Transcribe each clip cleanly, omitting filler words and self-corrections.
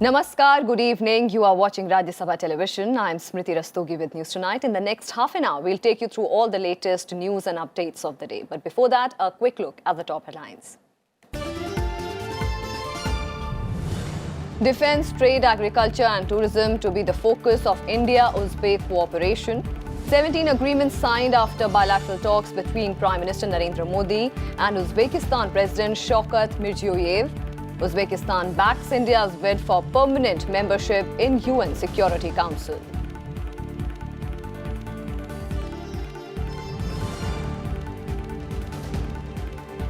Namaskar, good evening. You are watching Sabha television. I am Smriti Rastogi with News Tonight. In the next half an hour, we'll take you through all the latest news and updates of the day. But before that, a quick look at the top headlines. Defence, trade, agriculture and tourism to be the focus of India-Uzbek cooperation. 17 agreements signed after bilateral talks between Prime Minister Narendra Modi and Uzbekistan President Shavkat Mirziyoyev. Uzbekistan backs India's bid for permanent membership in UN Security Council.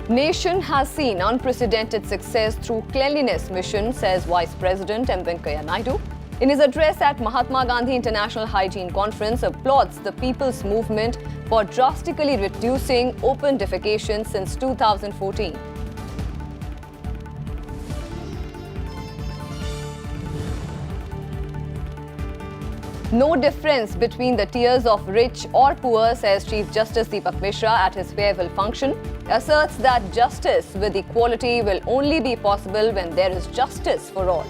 Nation has seen unprecedented success through cleanliness mission, says Vice President M. Venkaiah Naidu. In his address at Mahatma Gandhi International Hygiene Conference, applauds the people's movement for drastically reducing open defecation since 2014. No difference between the tiers of rich or poor, says Chief Justice Deepak Mishra at his farewell function. Asserts that justice with equality will only be possible when there is justice for all.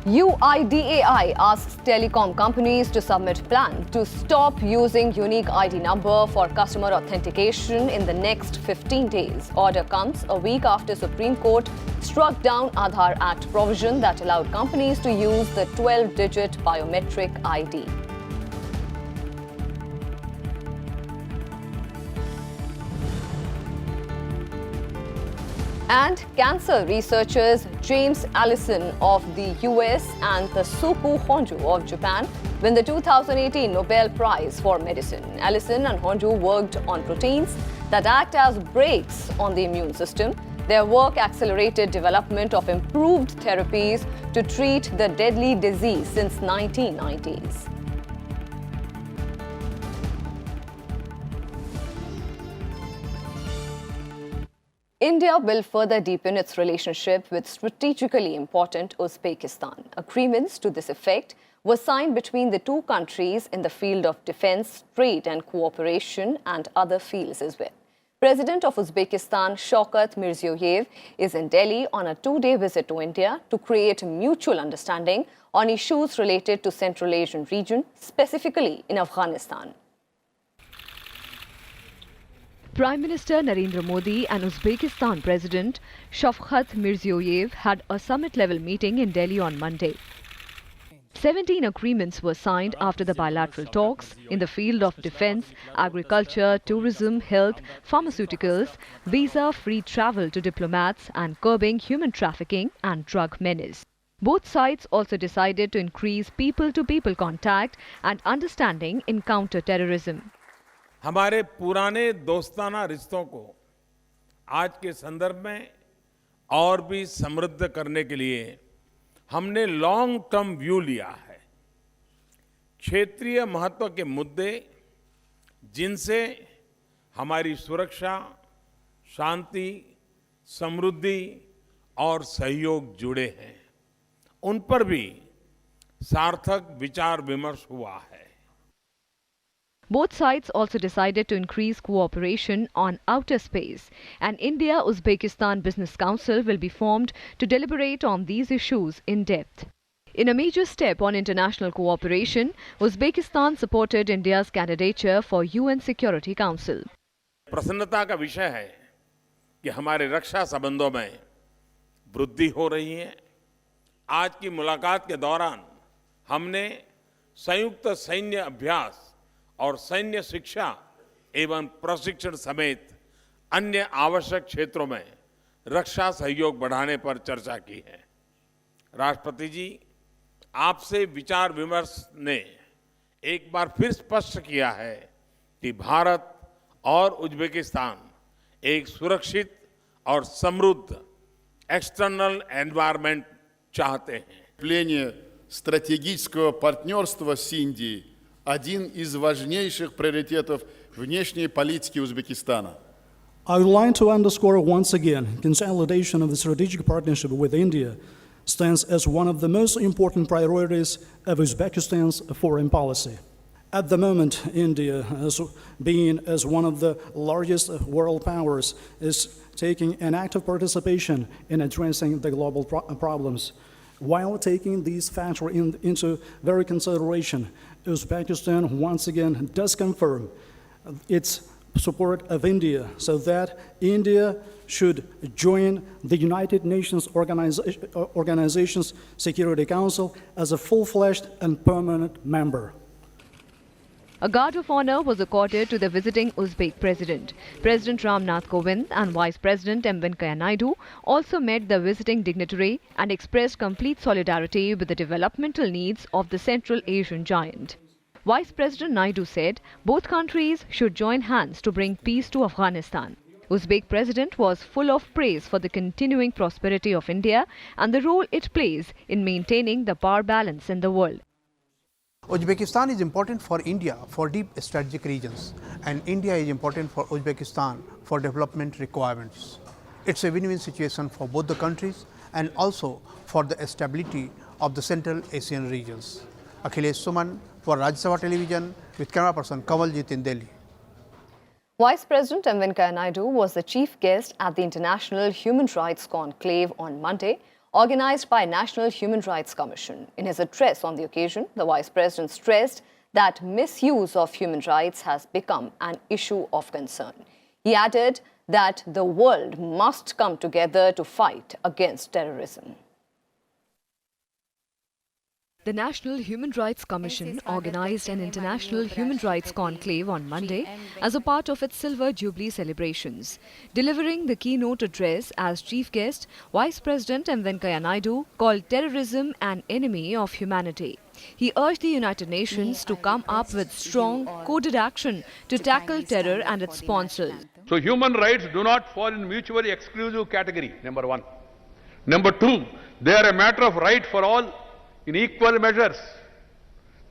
UIDAI asks telecom companies to submit plan to stop using unique ID number for customer authentication in the next 15 days. Order comes a week after Supreme Court struck down Aadhaar Act provision that allowed companies to use the 12-digit biometric ID. And cancer researchers James Allison of the US and Tasuku Honjo of Japan win the 2018 Nobel Prize for Medicine. Allison and Honjo worked on proteins that act as brakes on the immune system. Their work accelerated development of improved therapies to treat the deadly disease since 1990s. India will further deepen its relationship with strategically important Uzbekistan. Agreements to this effect were signed between the two countries in the field of defense, trade and cooperation and other fields as well. President of Uzbekistan, Shavkat Mirziyoyev, is in Delhi on a two-day visit to India to create mutual understanding on issues related to Central Asian region, specifically in Afghanistan. Prime Minister Narendra Modi and Uzbekistan President Shavkat Mirziyoyev had a summit-level meeting in Delhi on Monday. 17 agreements were signed after the bilateral talks in the field of defense, agriculture, tourism, health, pharmaceuticals, visa-free travel to diplomats and curbing human trafficking and drug menace. Both sides also decided to increase people-to-people contact and understanding in counter-terrorism. हमारे पुराने दोस्ताना रिश्तों को आज के संदर्भ में और भी समृद्ध करने के लिए हमने लॉन्ग टर्म व्यू लिया है। क्षेत्रीय महत्व के मुद्दे जिनसे हमारी सुरक्षा, शांति, समृद्धि और सहयोग जुड़े हैं, उन पर भी सार्थक विचार विमर्श हुआ है। Both sides also decided to increase cooperation on outer space. An India-Uzbekistan Business Council will be formed to deliberate on these issues in depth. In a major step on international cooperation, Uzbekistan supported India's candidature for UN Security Council. प्रसन्नता का विषय है कि हमारे रक्षा संबंधों में वृद्धि हो रही है। आज की मुलाकात के दौरान हमने संयुक्त सैन्य अभ्यास और सैन्य शिक्षा एवं प्रशिक्षण समेत अन्य आवश्यक क्षेत्रों में रक्षा सहयोग बढ़ाने पर चर्चा की है। राष्ट्रपति जी, आपसे विचार विमर्श ने एक बार फिर स्पष्ट किया है कि भारत और उज्बेकिस्तान एक सुरक्षित और समृद्ध एक्सटर्नल एनवायरनमेंट चाहते हैं। Укрепление стратегического партнерства с Индией – один из важнейших приоритетов внешней политики Узбекистана. I would like to underscore once again consolidation of the strategic partnership with India stands as one of the most important priorities of Uzbekistan's foreign policy. At the moment, India, as one of the largest world powers, is taking an active participation in addressing the global problems. While taking these factors into very consideration, Uzbekistan once again does confirm its support of India, so that India should join the United Nations Organization's Security Council as a full-fledged and permanent member. A guard of honor was accorded to the visiting Uzbek president. President Rajnath and Vice President M. Venkaiah Naidu also met the visiting dignitary and expressed complete solidarity with the developmental needs of the Central Asian giant. Vice President Naidu said both countries should join hands to bring peace to Afghanistan. Uzbek president was full of praise for the continuing prosperity of India and the role it plays in maintaining the power balance in the world. Uzbekistan is important for India for deep strategic regions, and India is important for Uzbekistan for development requirements. It's a win-win situation for both the countries and also for the stability of the Central Asian regions. Akhilesh Suman for Rajya Sabha television with camera person Kawaljit in Delhi. Vice President M. Venkaiah Naidu was the chief guest at the International Human Rights Conclave on Monday, organized by National Human Rights Commission. In his address on the occasion, the Vice President stressed that misuse of human rights has become an issue of concern. He added that the world must come together to fight against terrorism. The National Human Rights Commission organized an International Human Rights Conclave on Monday as a part of its Silver Jubilee celebrations. Delivering the keynote address as chief guest, Vice President M. Venkaiah Naidu called terrorism an enemy of humanity. He urged the United Nations to come up with strong, coded action to tackle terror and its sponsors. So human rights do not fall in mutually exclusive category, number one. Number two, they are a matter of right for all in equal measures.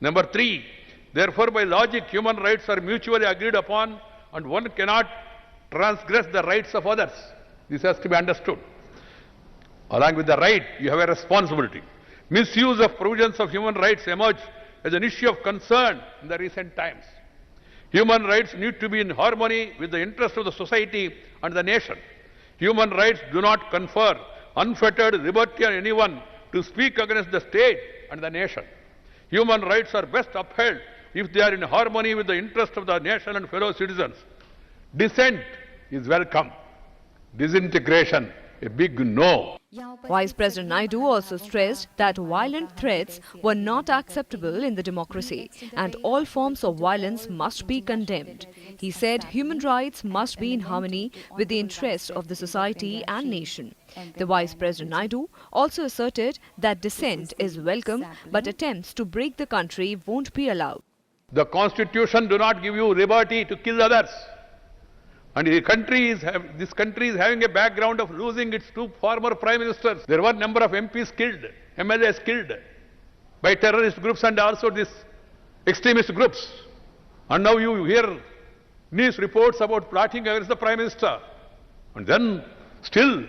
Number three, therefore by logic human rights are mutually agreed upon and one cannot transgress the rights of others. This has to be understood. Along with the right, you have a responsibility. Misuse of provisions of human rights emerged as an issue of concern in the recent times. Human rights need to be in harmony with the interests of the society and the nation. Human rights do not confer unfettered liberty on anyone to speak against the state and the nation. Human rights are best upheld if they are in harmony with the interests of the nation and fellow citizens. Dissent is welcome. Disintegration, a big no. Vice President Naidu also stressed that violent threats were not acceptable in the democracy and all forms of violence must be condemned. He said human rights must be in harmony with the interests of the society and nation. The Vice President Naidu also asserted that dissent is welcome, but attempts to break the country won't be allowed. The Constitution do not give you liberty to kill others. And this country is having a background of losing its two former prime ministers. There were a number of MPs killed, MLAs killed by terrorist groups and also these extremist groups. And now you hear news reports about plotting against the prime minister. And then still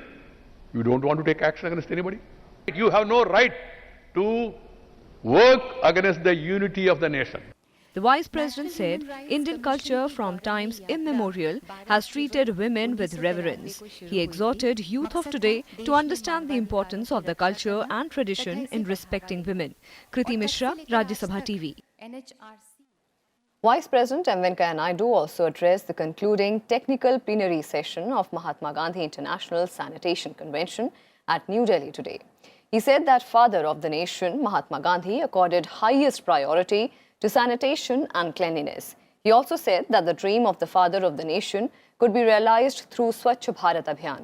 you don't want to take action against anybody. You have no right to work against the unity of the nation. The Vice President said Indian culture from times immemorial has treated women with reverence. He exhorted youth of today to understand the importance of the culture and tradition in respecting women. Kriti Mishra, Rajya Sabha TV. Vice President M. Venkaiah Naidu also addressed the concluding technical plenary session of Mahatma Gandhi International Sanitation Convention at New Delhi today. He said that father of the nation, Mahatma Gandhi, accorded highest priority to sanitation and cleanliness. He also said that the dream of the father of the nation could be realized through Swachh Bharat Abhiyan,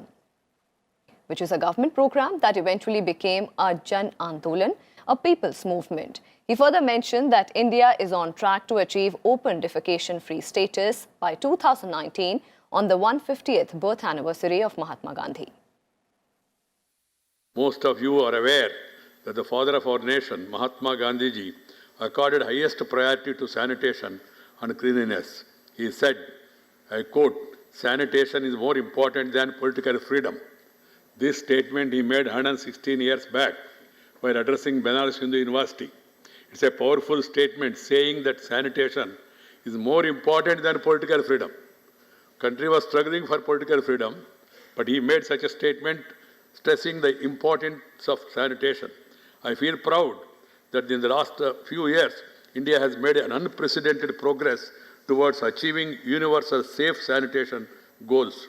which is a government program that eventually became a Jan Andolan, a people's movement. He further mentioned that India is on track to achieve open defecation-free status by 2019 on the 150th birth anniversary of Mahatma Gandhi. Most of you are aware that the father of our nation, Mahatma Gandhi ji, accorded highest priority to sanitation and cleanliness. He said, I quote, "Sanitation is more important than political freedom." This statement he made 116 years back while addressing Banaras Hindu University. It's a powerful statement saying that sanitation is more important than political freedom. Country was struggling for political freedom, but he made such a statement stressing the importance of sanitation. I feel proud that in the last few years, India has made an unprecedented progress towards achieving universal safe sanitation goals.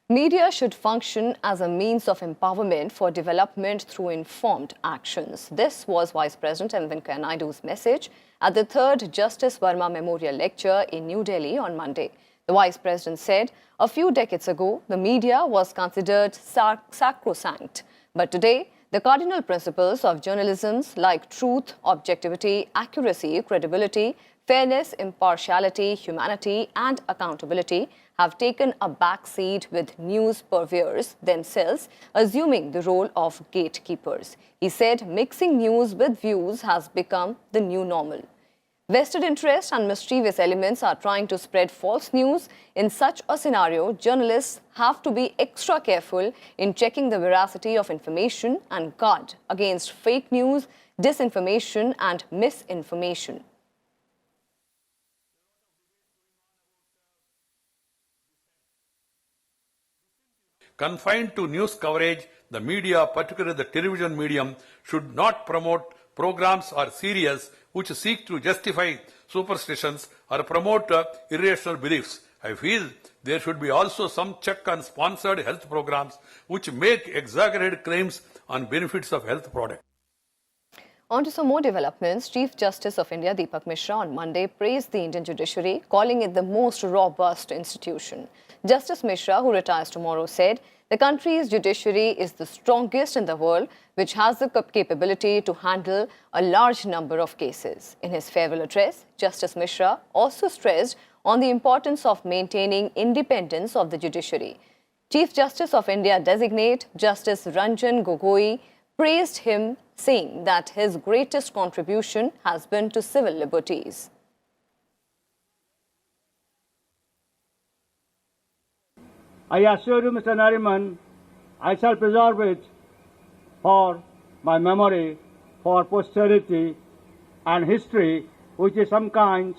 Media should function as a means of empowerment for development through informed actions. This was Vice President M. Venkaiah Naidu's message at the 3rd Justice Verma Memorial Lecture in New Delhi on Monday. The Vice President said a few decades ago, the media was considered sacrosanct. But today, the cardinal principles of journalism like truth, objectivity, accuracy, credibility, fairness, impartiality, humanity and accountability have taken a backseat with news purveyors themselves assuming the role of gatekeepers. He said mixing news with views has become the new normal. Vested interests and mischievous elements are trying to spread false news. In such a scenario, journalists have to be extra careful in checking the veracity of information and guard against fake news, disinformation and misinformation. Confined to news coverage, the media, particularly the television medium, should not promote programs or serials which seek to justify superstitions or promote irrational beliefs. I feel there should be also some check on sponsored health programs which make exaggerated claims on benefits of health products. On to some more developments. Chief Justice of India Deepak Mishra on Monday praised the Indian judiciary, calling it the most robust institution. Justice Mishra, who retires tomorrow, said the country's judiciary is the strongest in the world, which has the capability to handle a large number of cases. In his farewell address, Justice Mishra also stressed on the importance of maintaining independence of the judiciary. Chief Justice of India designate Justice Ranjan Gogoi praised him, saying that his greatest contribution has been to civil liberties. I assure you, Mr. Nariman, I shall preserve it for my memory, for posterity and history, which is sometimes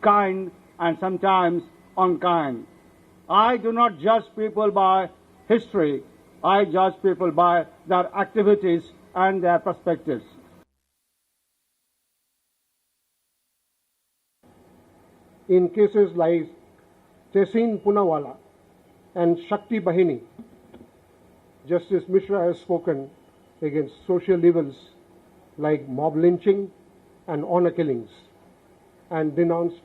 kind and sometimes unkind. I do not judge people by history. I judge people by their activities and their perspectives. In cases like Tehseen Poonawalla and Shakti Bahini, Justice Mishra has spoken against social evils like mob lynching and honor killings and denounced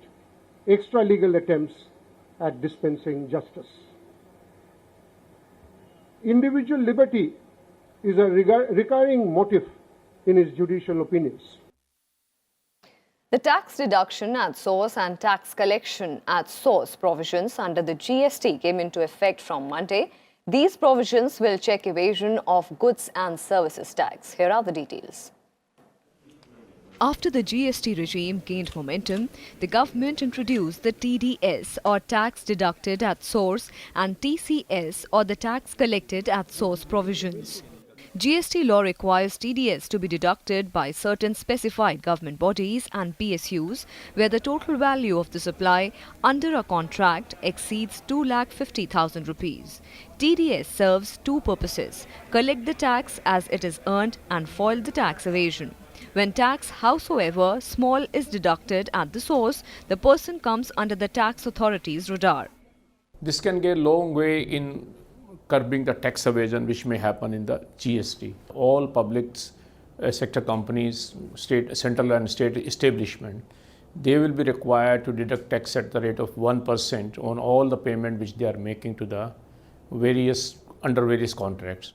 extra-legal attempts at dispensing justice. Individual liberty is a recurring motif in his judicial opinions. The tax deduction at source and tax collection at source provisions under the GST came into effect from Monday. These provisions will check evasion of goods and services tax. Here are the details. After the GST regime gained momentum, the government introduced the TDS or tax deducted at source and TCS or the tax collected at source provisions. GST law requires TDS to be deducted by certain specified government bodies and PSUs where the total value of the supply under a contract exceeds 2,50,000 rupees. TDS serves two purposes: collect the tax as it is earned and foil the tax evasion. When tax, howsoever small, is deducted at the source, the person comes under the tax authority's radar. This can go a long way in curbing the tax evasion which may happen in the GST. All public sector companies, central and state establishment, they will be required to deduct tax at the rate of 1% on all the payment which they are making to the under various contracts.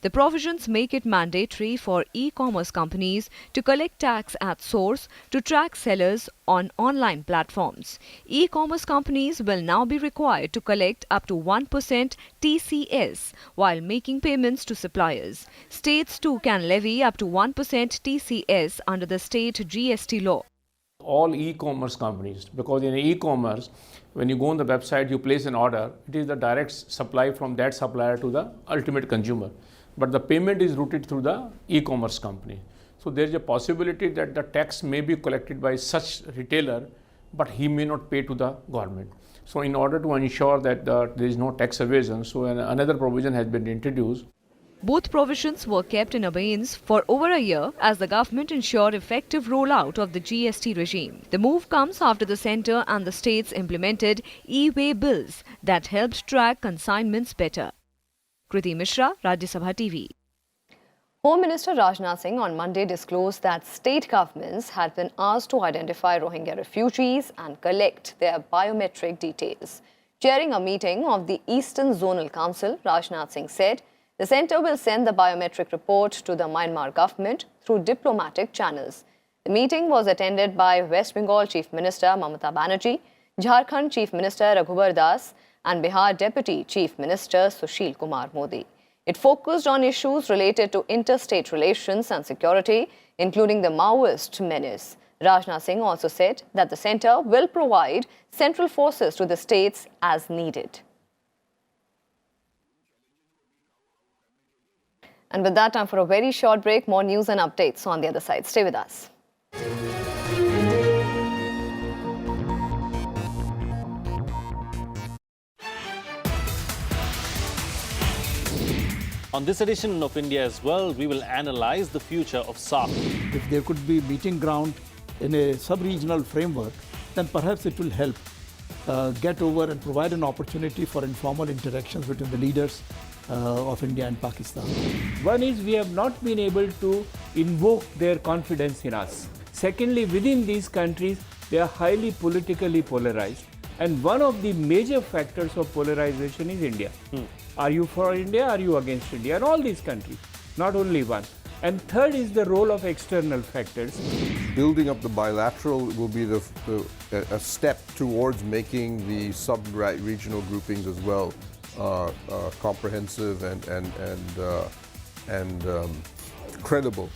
The provisions make it mandatory for e-commerce companies to collect tax at source to track sellers on online platforms. E-commerce companies will now be required to collect up to 1% TCS while making payments to suppliers. States too can levy up to 1% TCS under the state GST law. All e-commerce companies, because in e-commerce, when you go on the website, you place an order, it is the direct supply from that supplier to the ultimate consumer. but the payment is routed through the e-commerce company. So there is a possibility that the tax may be collected by such retailer, but he may not pay to the government. So in order to ensure that there is no tax evasion, so another provision has been introduced. Both provisions were kept in abeyance for over a year as the government ensured effective rollout of the GST regime. The move comes after the centre and the states implemented e-way bills that helped track consignments better. Kriti Mishra, Rajya Sabha TV. Home Minister Rajnath Singh on Monday disclosed that state governments had been asked to identify Rohingya refugees and collect their biometric details. Chairing a meeting of the Eastern Zonal Council, Rajnath Singh said the centre will send the biometric report to the Myanmar government through diplomatic channels. The meeting was attended by West Bengal Chief Minister Mamata Banerjee, Jharkhand Chief Minister Raghubar Das and Bihar Deputy Chief Minister Sushil Kumar Modi. It focused on issues related to interstate relations and security, including the Maoist menace. Rajnath Singh also said that the centre will provide central forces to the states as needed. And with that, time for a very short break. More news and updates on the other side. Stay with us. On this edition of India as well, we will analyze the future of SARC. If there could be meeting ground in a sub-regional framework, then perhaps it will help get over and provide an opportunity for informal interactions between the leaders of India and Pakistan. One is we have not been able to invoke their confidence in us. Secondly, within these countries, they are highly politically polarized. And one of the major factors of polarization is India. Are you for India? Are you against India? And all these countries, not only one. And third is the role of external factors. Building up the bilateral will be a step towards making the sub-regional groupings as well comprehensive and credible.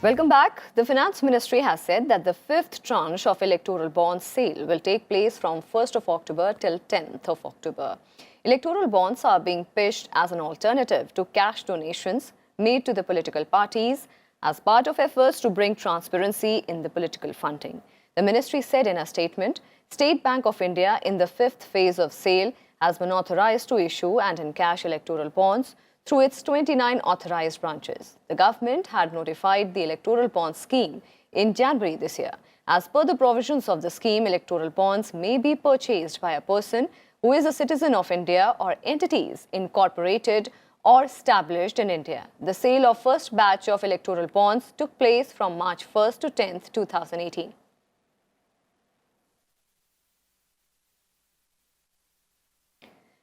Welcome back. The Finance Ministry has said that the fifth tranche of electoral bonds sale will take place from 1st of October till 10th of October. Electoral bonds are being pitched as an alternative to cash donations made to the political parties as part of efforts to bring transparency in the political funding. The ministry said in a statement, State Bank of India in the fifth phase of sale has been authorized to issue and encash electoral bonds through its 29 authorized branches. The government had notified the electoral bond scheme in January this year. As per the provisions of the scheme, electoral bonds may be purchased by a person who is a citizen of India or entities incorporated or established in India. The sale of first batch of electoral bonds took place from March 1st to 10th, 2018.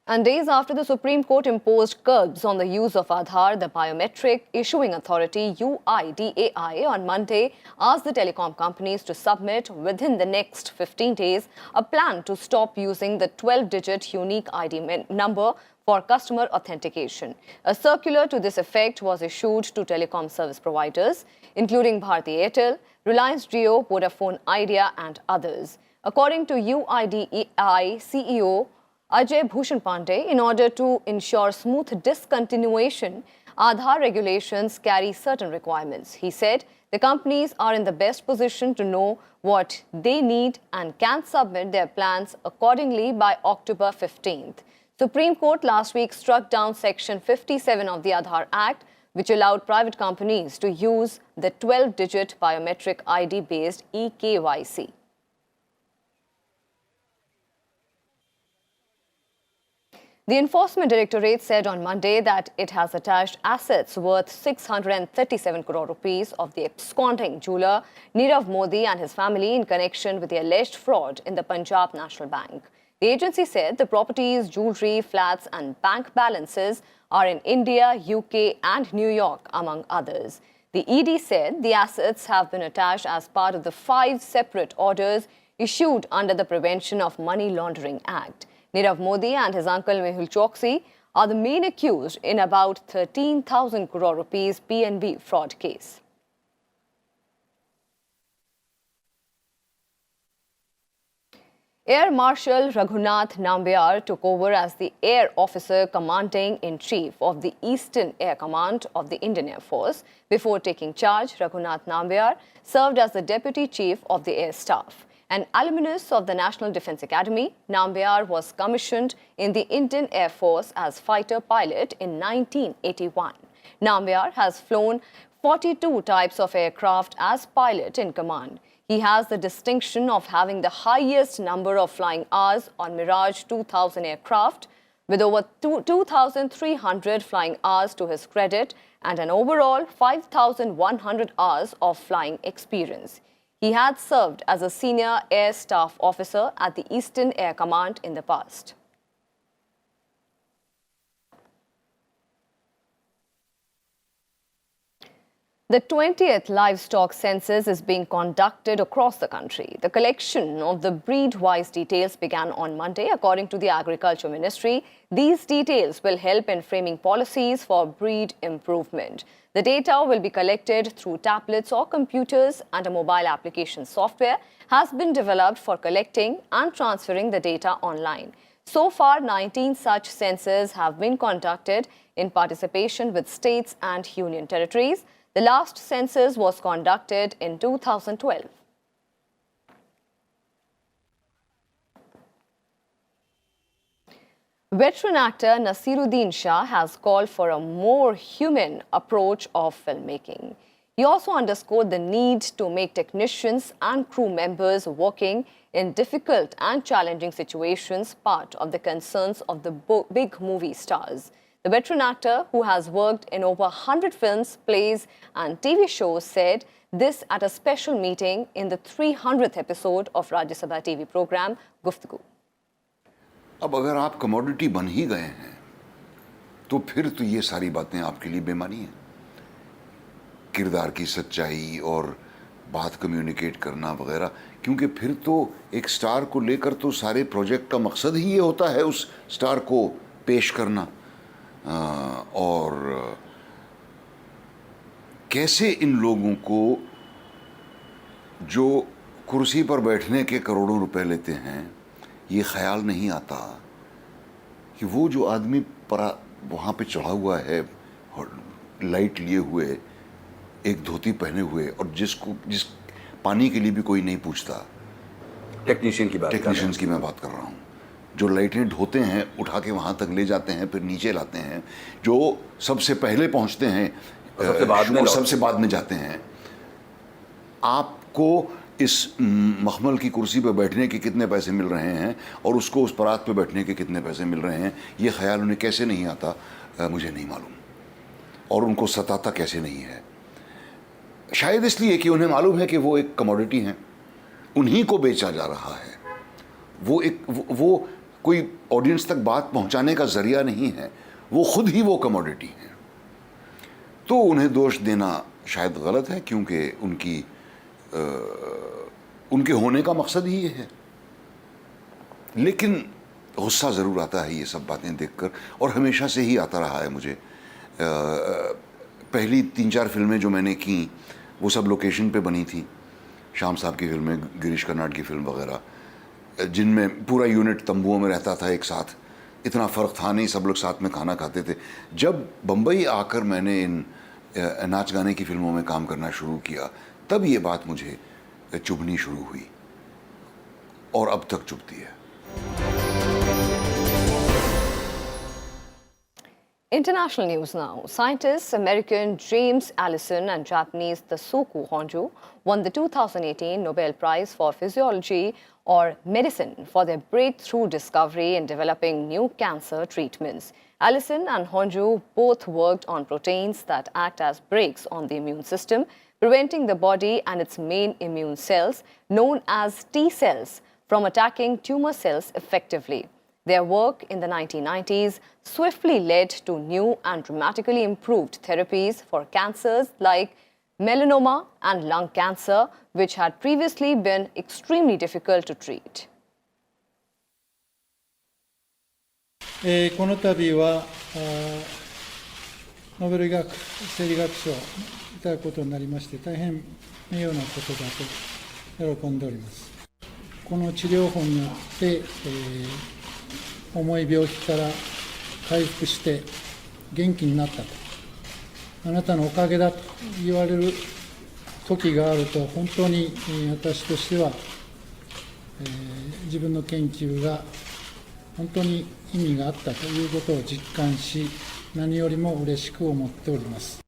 And days after the Supreme Court imposed curbs on the use of Aadhaar, the biometric issuing authority UIDAI on Monday asked the telecom companies to submit within the next 15 days a plan to stop using the 12-digit unique ID number for customer authentication. A circular to this effect was issued to telecom service providers, including Bharti Airtel, Reliance Jio, Vodafone Idea and others. According to UIDAI CEO Ajay Bhushan Pandey, in order to ensure smooth discontinuation, Aadhaar regulations carry certain requirements. He said the companies are in the best position to know what they need and can submit their plans accordingly by October 15th. Supreme Court last week struck down Section 57 of the Aadhaar Act, which allowed private companies to use the 12-digit biometric ID-based eKYC. The Enforcement Directorate said on Monday that it has attached assets worth 637 crore rupees of the absconding jeweler Nirav Modi and his family in connection with the alleged fraud in the Punjab National Bank. The agency said the properties, jewellery, flats and bank balances are in India, UK and New York, among others. The ED said the assets have been attached as part of the 5 separate orders issued under the Prevention of Money Laundering Act. Nirav Modi and his uncle Mehul Choksi are the main accused in about 13,000 crore rupees PNB fraud case. Air Marshal Raghav Nambayar took over as the Air Officer Commanding-in-Chief of the Eastern Air Command of the Indian Air Force. Before taking charge, Raghav Nambayar served as the Deputy Chief of the Air Staff. An alumnus of the National Defence Academy, Nambayar was commissioned in the Indian Air Force as fighter pilot in 1981. Nambayar has flown 42 types of aircraft as pilot in command. He has the distinction of having the highest number of flying hours on Mirage 2000 aircraft, with over 2,300 flying hours to his credit and an overall 5,100 hours of flying experience. He had served as a senior air staff officer at the Eastern Air Command in the past. The 20th Livestock Census is being conducted across the country. The collection of the breed-wise details began on Monday, according to the Agriculture Ministry. These details will help in framing policies for breed improvement. The data will be collected through tablets or computers, and a mobile application software has been developed for collecting and transferring the data online. So far, 19 such censuses have been conducted in participation with states and union territories. The last census was conducted in 2012. Veteran actor Naseeruddin Shah has called for a more human approach of filmmaking. He also underscored the need to make technicians and crew members working in difficult and challenging situations part of the concerns of the big movie stars. The veteran actor, who has worked in over 100 films, plays and TV shows, said this at a special meeting in the 300th episode of Rajya Sabha TV program Guftgu. अब अगर आप commodity बन ही गए हैं तो फिर तो ये सारी बातें आपके लिए बेमानी है। किरदार की सच्चाई और बात कम्युनिकेट करना वगैरह, क्योंकि फिर तो एक स्टार को लेकर तो सारे प्रोजेक्ट का मकसद ही ये होता है उस स्टार को पेश करना। और कैसे इन लोगों को जो कुर्सी पर बैठने के करोड़ों रुपए लेते हैं, ये ख्याल नहीं आता कि वो जो आदमी वहाँ पे चढ़ा हुआ है लाइट लिए हुए, एक धोती पहने हुए, और जिस पानी के लिए भी कोई नहीं पूछता, टेक्नीशियंस की मैं बात कर रहा हूँ, जो लाइटें ढोते हैं, उठा के वहाँ तक ले जाते हैं, फिर नीचे लाते हैं, जो सबसे पहले पहुँचते हैं और सबसे बाद में जाते हैं। आपको इस मखमल की कुर्सी पर बैठने के कितने पैसे मिल रहे हैं और उसको उस परात पे बैठने के कितने पैसे मिल रहे हैं, ये ख्याल उन्हें कैसे नहीं आता मुझे नहीं मालूम, और उनको सताता कैसे नहीं है। शायद इसलिए कि उन्हें मालूम है कि वो एक कमोडिटी हैं, उन्हीं को बेचा जा रहा है। वो कोई ऑडियंस तक बात पहुंचाने का जरिया नहीं है, वो खुद ही वो कमोडिटी हैं। तो उन्हें दोष देना शायद गलत है, क्योंकि उनके होने का मकसद ही ये है। लेकिन गुस्सा ज़रूर आता है ये सब बातें देखकर, और हमेशा से ही आता रहा है मुझे। पहली 3-4 फिल्में जो मैंने की वो सब लोकेशन पे बनी थी। श्याम साहब की फिल्में, गिरीश कर्नाड की फिल्म वगैरह, जिनमें पूरा यूनिट तंबुओं में रहता था एक साथ। इतना फ़र्क था नहीं, सब लोग साथ में खाना खाते थे। जब बम्बई आकर मैंने इन नाच गाने की फिल्मों में काम करना शुरू किया, तब ये बात मुझे चुभनी शुरू हुई, और अब तक चुभती है। International news now. Scientists American James Allison and Japanese Tasuku Honju won the 2018 Nobel Prize for Physiology or Medicine for their breakthrough discovery in developing new cancer treatments. Allison and Honju both worked on proteins that act as brakes on the immune system, preventing the body and its main immune cells, known as T cells, from attacking tumor cells effectively. Their work in the 1990s swiftly led to new and dramatically improved therapies for cancers like melanoma and lung cancer, which had previously been extremely difficult to treat. この度はノーベル医学生理学賞をいただくことになりまして、大変名誉なことだと喜んでおります。この治療法によって、重い病気から回復して元気になったと、あなたのおかげだと言われる時があると、本当に私としては、自分の研究が本当に意味があったということを実感し、何よりも嬉しく思っております。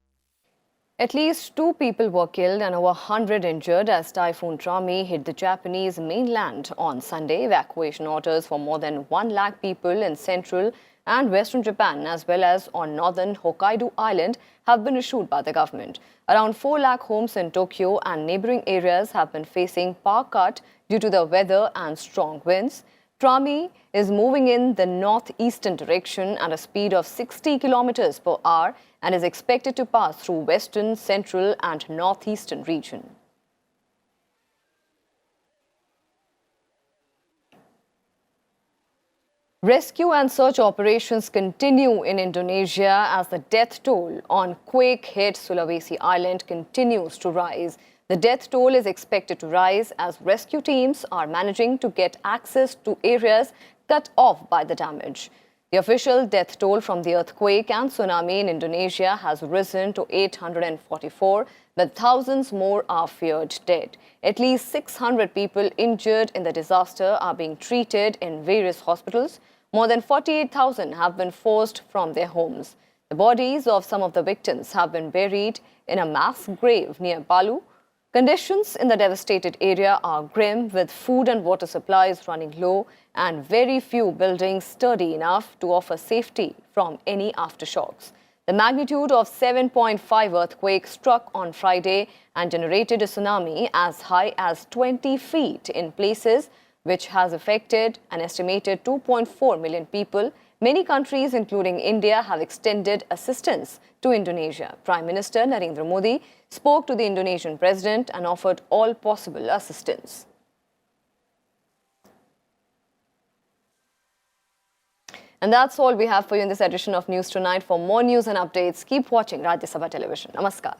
At least 2 people were killed and over 100 injured as Typhoon Trami hit the Japanese mainland on Sunday. Evacuation orders for more than 1 lakh people in central and western Japan, as well as on northern Hokkaido Island, have been issued by the government. Around 4 lakh homes in Tokyo and neighboring areas have been facing power cut due to the weather and strong winds. Trami is moving in the northeastern direction at a speed of 60 kilometers per hour and is expected to pass through western, central and northeastern region. Rescue and search operations continue in Indonesia as the death toll on quake-hit Sulawesi Island continues to rise. The death toll is expected to rise as rescue teams are managing to get access to areas cut off by the damage. The official death toll from the earthquake and tsunami in Indonesia has risen to 844, but thousands more are feared dead. At least 600 people injured in the disaster are being treated in various hospitals. More than 48,000 have been forced from their homes. The bodies of some of the victims have been buried in a mass grave near Palu. Conditions in the devastated area are grim, with food and water supplies running low and very few buildings sturdy enough to offer safety from any aftershocks. The magnitude of 7.5 earthquake struck on Friday and generated a tsunami as high as 20 feet in places, which has affected an estimated 2.4 million people. Many countries, including India, have extended assistance to Indonesia. Prime Minister Narendra Modi spoke to the Indonesian president and offered all possible assistance. And that's all we have for you in this edition of News Tonight. For more news and updates, keep watching Rajya Sabha Television. Namaskar.